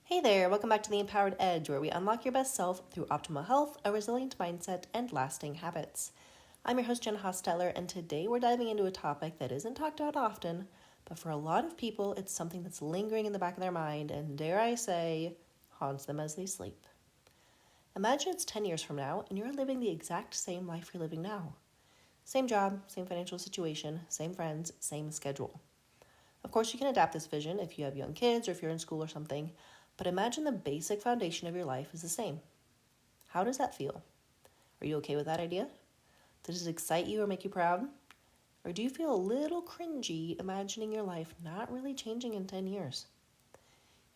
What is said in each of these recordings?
Hey there, welcome back to the Empowered Edge, where we unlock your best self through optimal health, a resilient mindset, and lasting habits. I'm your host, Jenna Hostetler, and today we're diving into a topic that isn't talked about often, but for a lot of people, it's something that's lingering in the back of their mind and, dare I say, haunts them as they sleep. Imagine it's 10 years from now, and you're living the exact same life you're living now. Same job, same financial situation, same friends, same schedule. Of course, you can adapt this vision if you have young kids or if you're in school or something, but imagine the basic foundation of your life is the same. How does that feel? Are you okay with that idea? Does it excite you or make you proud? Or do you feel a little cringy imagining your life not really changing in 10 years?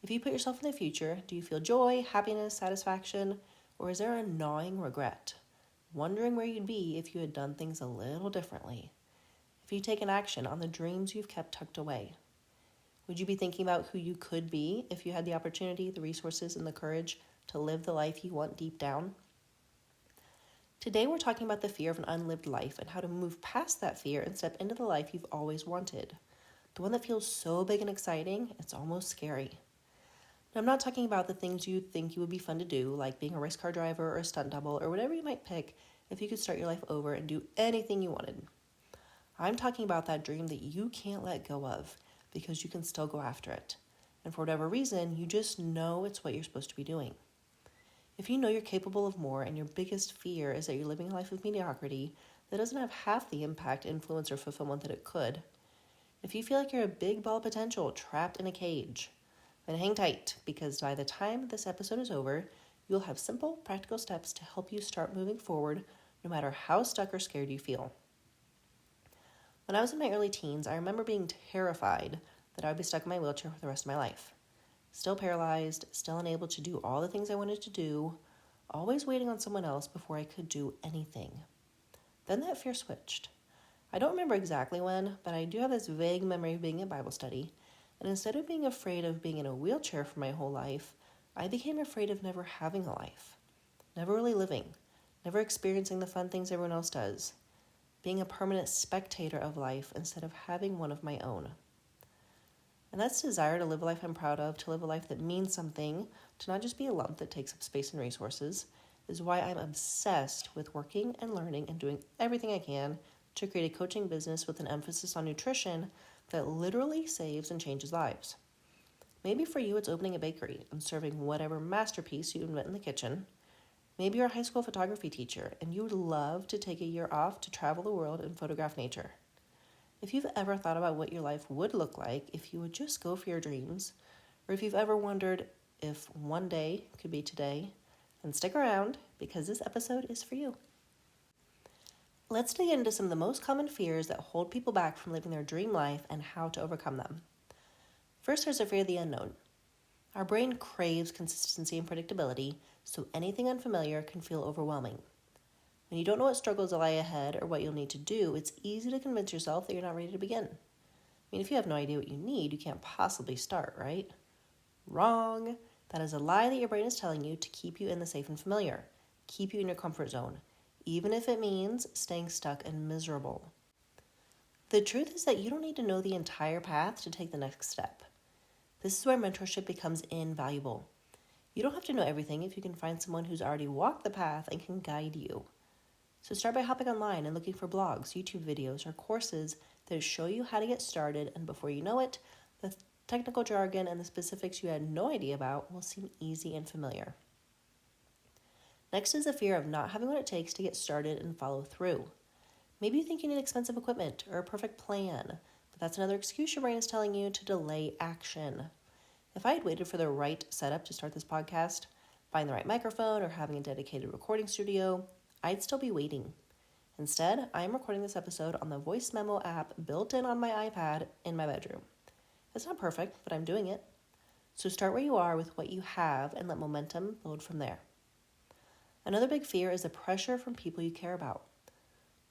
If you put yourself in the future, do you feel joy, happiness, satisfaction, or is there a gnawing regret? Wondering where you'd be if you had done things a little differently? If you'd taken action on the dreams you've kept tucked away? Would you be thinking about who you could be if you had the opportunity, the resources, and the courage to live the life you want deep down? Today we're talking about the fear of an unlived life and how to move past that fear and step into the life you've always wanted. The one that feels so big and exciting, it's almost scary. Now, I'm not talking about the things you think you would be fun to do, like being a race car driver or a stunt double or whatever you might pick if you could start your life over and do anything you wanted. I'm talking about that dream that you can't let go of, because you can still go after it. And for whatever reason, you just know it's what you're supposed to be doing. If you know you're capable of more and your biggest fear is that you're living a life of mediocrity that doesn't have half the impact, influence, or fulfillment that it could, if you feel like you're a big ball of potential trapped in a cage, then hang tight, because by the time this episode is over, you'll have simple, practical steps to help you start moving forward no matter how stuck or scared you feel. When I was in my early teens, I remember being terrified that I would be stuck in my wheelchair for the rest of my life. Still paralyzed, still unable to do all the things I wanted to do, always waiting on someone else before I could do anything. Then that fear switched. I don't remember exactly when, but I do have this vague memory of being in Bible study, and instead of being afraid of being in a wheelchair for my whole life, I became afraid of never having a life, never really living, never experiencing the fun things everyone else does, being a permanent spectator of life instead of having one of my own. And that's desire to live a life I'm proud of, to live a life that means something, to not just be a lump that takes up space and resources, is why I'm obsessed with working and learning and doing everything I can to create a coaching business with an emphasis on nutrition that literally saves and changes lives. Maybe for you it's opening a bakery and serving whatever masterpiece you invent in the kitchen. Maybe you're a high school photography teacher and you would love to take a year off to travel the world and photograph nature. If you've ever thought about what your life would look like if you would just go for your dreams, or if you've ever wondered if one day could be today, then stick around because this episode is for you. Let's dig into some of the most common fears that hold people back from living their dream life and how to overcome them. First, there's a fear of the unknown. Our brain craves consistency and predictability, so anything unfamiliar can feel overwhelming. When you don't know what struggles lie ahead or what you'll need to do, it's easy to convince yourself that you're not ready to begin. If you have no idea what you need, you can't possibly start, right? Wrong. That is a lie that your brain is telling you to keep you in the safe and familiar, keep you in your comfort zone, even if it means staying stuck and miserable. The truth is that you don't need to know the entire path to take the next step. This is where mentorship becomes invaluable. You don't have to know everything if you can find someone who's already walked the path and can guide you. So start by hopping online and looking for blogs, YouTube videos, or courses that show you how to get started, and before you know it, the technical jargon and the specifics you had no idea about will seem easy and familiar. Next is the fear of not having what it takes to get started and follow through. Maybe you think you need expensive equipment or a perfect plan, but that's another excuse your brain is telling you to delay action. If I had waited for the right setup to start this podcast, buying the right microphone or having a dedicated recording studio, I'd still be waiting. Instead, I am recording this episode on the voice memo app built in on my iPad in my bedroom. It's not perfect, but I'm doing it. So start where you are with what you have and let momentum build from there. Another big fear is the pressure from people you care about.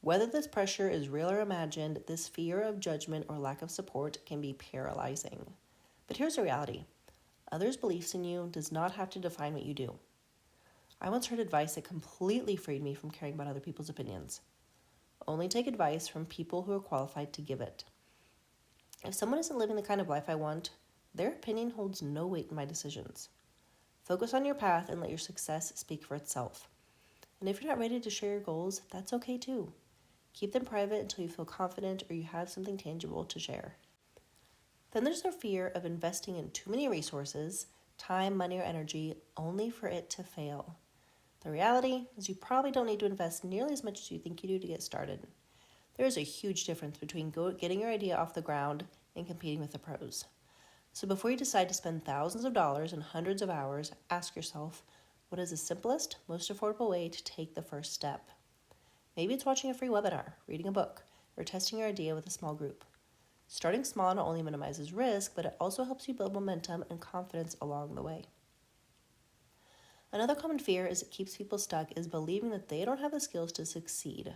Whether this pressure is real or imagined, this fear of judgment or lack of support can be paralyzing. But here's the reality. Others' beliefs in you does not have to define what you do. I once heard advice that completely freed me from caring about other people's opinions. Only take advice from people who are qualified to give it. If someone isn't living the kind of life I want, their opinion holds no weight in my decisions. Focus on your path and let your success speak for itself. And if you're not ready to share your goals, that's okay too. Keep them private until you feel confident or you have something tangible to share. Then there's the fear of investing in too many resources, time, money, or energy, only for it to fail. The reality is you probably don't need to invest nearly as much as you think you do to get started. There is a huge difference between getting your idea off the ground and competing with the pros. So before you decide to spend thousands of dollars and hundreds of hours, ask yourself, what is the simplest, most affordable way to take the first step? Maybe it's watching a free webinar, reading a book, or testing your idea with a small group. Starting small not only minimizes risk, but it also helps you build momentum and confidence along the way. Another common fear that keeps people stuck is believing that they don't have the skills to succeed.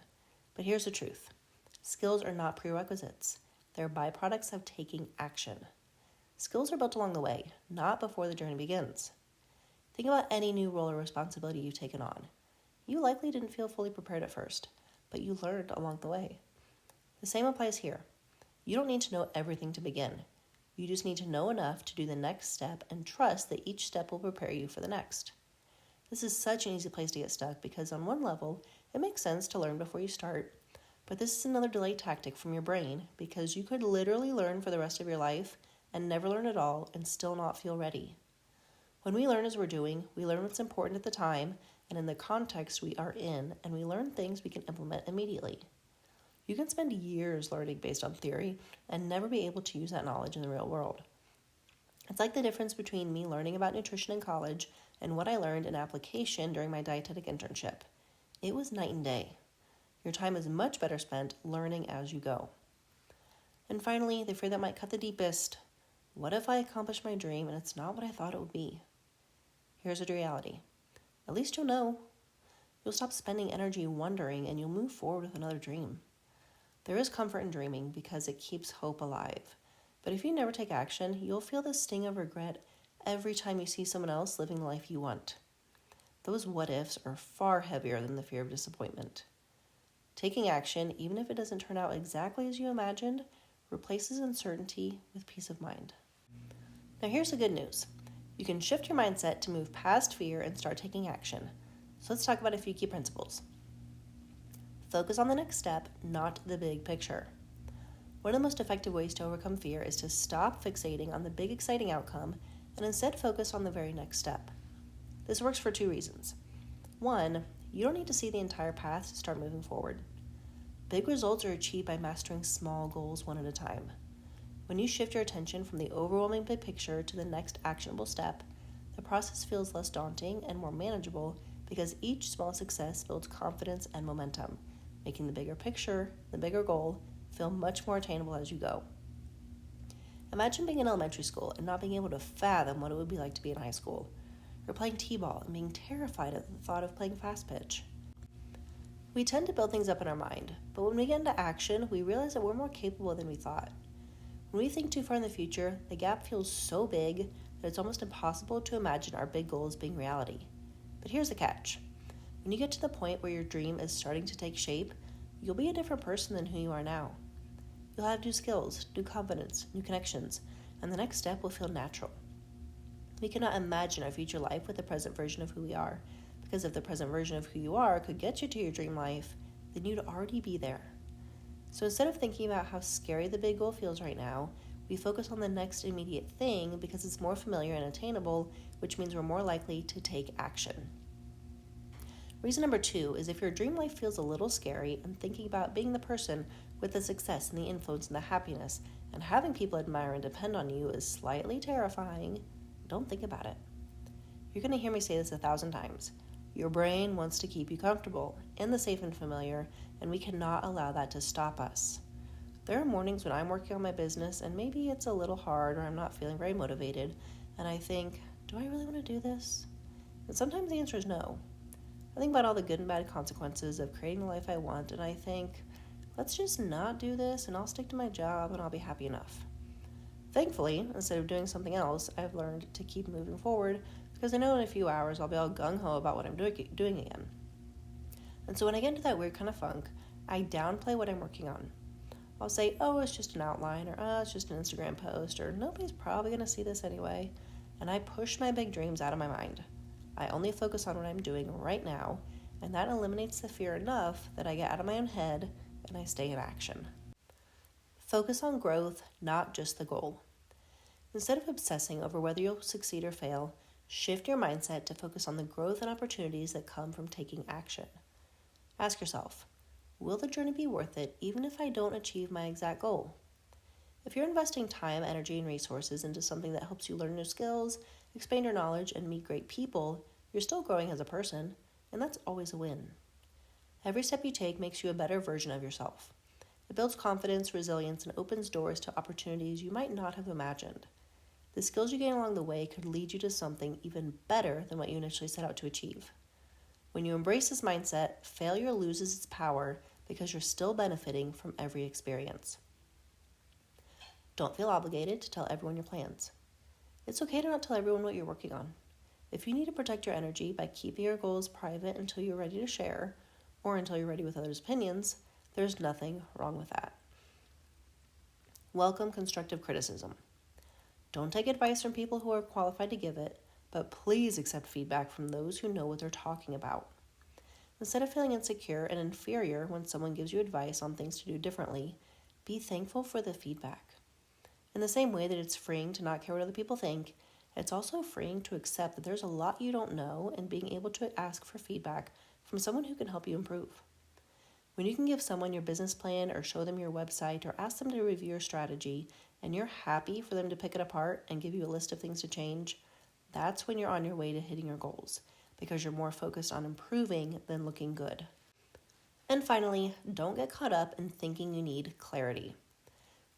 But here's the truth. Skills are not prerequisites. They're byproducts of taking action. Skills are built along the way, not before the journey begins. Think about any new role or responsibility you've taken on. You likely didn't feel fully prepared at first, but you learned along the way. The same applies here. You don't need to know everything to begin. You just need to know enough to do the next step and trust that each step will prepare you for the next. This is such an easy place to get stuck because on one level, it makes sense to learn before you start. But this is another delay tactic from your brain because you could literally learn for the rest of your life and never learn at all and still not feel ready. When we learn as we're doing, we learn what's important at the time and in the context we are in, and we learn things we can implement immediately. You can spend years learning based on theory and never be able to use that knowledge in the real world. It's like the difference between me learning about nutrition in college and what I learned in application during my dietetic internship. It was night and day. Your time is much better spent learning as you go. And finally, the fear that might cut the deepest. What if I accomplish my dream and it's not what I thought it would be? Here's the reality. At least you'll know. You'll stop spending energy wondering and you'll move forward with another dream. There is comfort in dreaming because it keeps hope alive. But if you never take action, you'll feel the sting of regret every time you see someone else living the life you want. Those what ifs are far heavier than the fear of disappointment. Taking action, even if it doesn't turn out exactly as you imagined, replaces uncertainty with peace of mind. Now here's the good news. You can shift your mindset to move past fear and start taking action. So let's talk about a few key principles. Focus on the next step, not the big picture. One of the most effective ways to overcome fear is to stop fixating on the big exciting outcome and instead focus on the very next step. This works for two reasons. One, you don't need to see the entire path to start moving forward. Big results are achieved by mastering small goals one at a time. When you shift your attention from the overwhelming big picture to the next actionable step, the process feels less daunting and more manageable because each small success builds confidence and momentum, making the bigger picture, the bigger goal, feel much more attainable as you go. Imagine being in elementary school and not being able to fathom what it would be like to be in high school, or playing t-ball and being terrified at the thought of playing fast pitch. We tend to build things up in our mind, but when we get into action, we realize that we're more capable than we thought. When we think too far in the future, the gap feels so big that it's almost impossible to imagine our big goals being reality. But here's the catch. When you get to the point where your dream is starting to take shape, you'll be a different person than who you are now. You'll have new skills, new confidence, new connections, and the next step will feel natural. We cannot imagine our future life with the present version of who we are, because if the present version of who you are could get you to your dream life, then you'd already be there. So instead of thinking about how scary the big goal feels right now, we focus on the next immediate thing because it's more familiar and attainable, which means we're more likely to take action. Reason number 2 is if your dream life feels a little scary and thinking about being the person with the success and the influence and the happiness and having people admire and depend on you is slightly terrifying, don't think about it. You're going to hear me say this 1,000 times. Your brain wants to keep you comfortable in the safe and familiar, and we cannot allow that to stop us. There are mornings when I'm working on my business and maybe it's a little hard or I'm not feeling very motivated, and I think, do I really want to do this? And sometimes the answer is no. I think about all the good and bad consequences of creating the life I want, and I think, let's just not do this and I'll stick to my job and I'll be happy enough. Thankfully, instead of doing something else, I've learned to keep moving forward because I know in a few hours I'll be all gung-ho about what I'm doing again. And so when I get into that weird kind of funk, I downplay what I'm working on. I'll say, oh, it's just an outline, or it's just an Instagram post, or nobody's probably going to see this anyway. and I push my big dreams out of my mind. I only focus on what I'm doing right now, and that eliminates the fear enough that I get out of my own head and I stay in action. Focus on growth, not just the goal. Instead of obsessing over whether you'll succeed or fail, shift your mindset to focus on the growth and opportunities that come from taking action. Ask yourself, will the journey be worth it even if I don't achieve my exact goal? If you're investing time, energy, and resources into something that helps you learn new skills, expand your knowledge, and meet great people, you're still growing as a person, and that's always a win. Every step you take makes you a better version of yourself. It builds confidence, resilience, and opens doors to opportunities you might not have imagined. The skills you gain along the way could lead you to something even better than what you initially set out to achieve. When you embrace this mindset, failure loses its power because you're still benefiting from every experience. Don't feel obligated to tell everyone your plans. It's okay to not tell everyone what you're working on. If you need to protect your energy by keeping your goals private until you're ready to share, or until you're ready with others' opinions, there's nothing wrong with that. Welcome constructive criticism. Don't take advice from people who are qualified to give it, but please accept feedback from those who know what they're talking about. Instead of feeling insecure and inferior when someone gives you advice on things to do differently, be thankful for the feedback. In the same way that it's freeing to not care what other people think, it's also freeing to accept that there's a lot you don't know and being able to ask for feedback from someone who can help you improve. When you can give someone your business plan or show them your website or ask them to review your strategy and you're happy for them to pick it apart and give you a list of things to change, that's when you're on your way to hitting your goals because you're more focused on improving than looking good. And finally, don't get caught up in thinking you need clarity.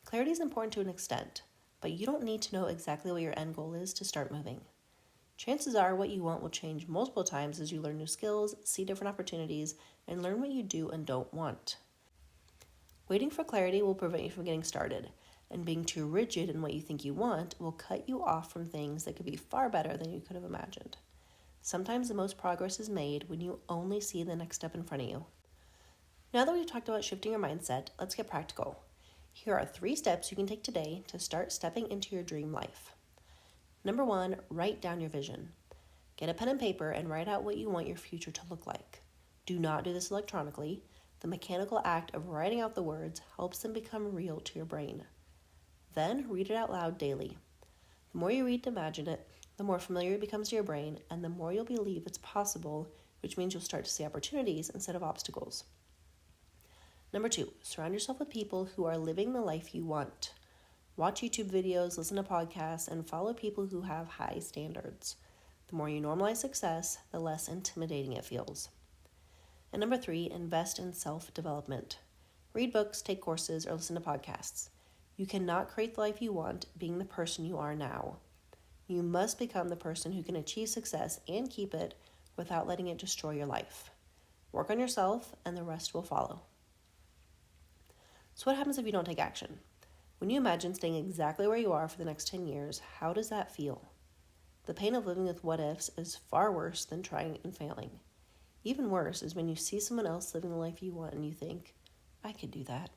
Clarity is important to an extent, but you don't need to know exactly what your end goal is to start moving. Chances are what you want will change multiple times as you learn new skills, see different opportunities, and learn what you do and don't want. Waiting for clarity will prevent you from getting started, and being too rigid in what you think you want will cut you off from things that could be far better than you could have imagined. Sometimes the most progress is made when you only see the next step in front of you. Now that we've talked about shifting your mindset, let's get practical. Here are 3 steps you can take today to start stepping into your dream life. Number 1, write down your vision. Get a pen and paper and write out what you want your future to look like. Do not do this electronically. The mechanical act of writing out the words helps them become real to your brain. Then read it out loud daily. The more you read and imagine it, the more familiar it becomes to your brain, and the more you'll believe it's possible, which means you'll start to see opportunities instead of obstacles. Number 2, surround yourself with people who are living the life you want. Watch YouTube videos, listen to podcasts, and follow people who have high standards. The more you normalize success, the less intimidating it feels. And number 3, invest in self-development. Read books, take courses, or listen to podcasts. You cannot create the life you want being the person you are now. You must become the person who can achieve success and keep it without letting it destroy your life. Work on yourself, and the rest will follow. So what happens if you don't take action? When you imagine staying exactly where you are for the next 10 years, how does that feel? The pain of living with what-ifs is far worse than trying and failing. Even worse is when you see someone else living the life you want and you think, I could do that.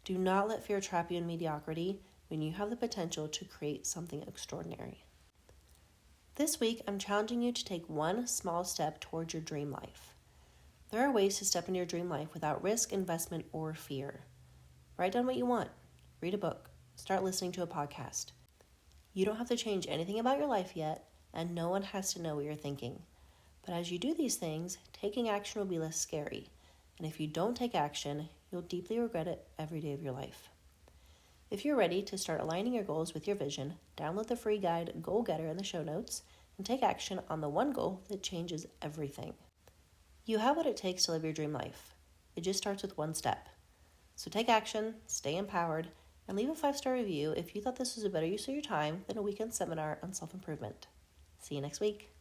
Do not let fear trap you in mediocrity when you have the potential to create something extraordinary. This week, I'm challenging you to take one small step towards your dream life. There are ways to step into your dream life without risk, investment, or fear. Write down what you want. Read a book. Start listening to a podcast. You don't have to change anything about your life yet, and no one has to know what you're thinking. But as you do these things, taking action will be less scary. And if you don't take action, you'll deeply regret it every day of your life. If you're ready to start aligning your goals with your vision, download the free guide Goal Getter in the show notes and take action on the one goal that changes everything. You have what it takes to live your dream life. It just starts with one step. So take action, stay empowered, and leave a 5-star review if you thought this was a better use of your time than a weekend seminar on self-improvement. See you next week.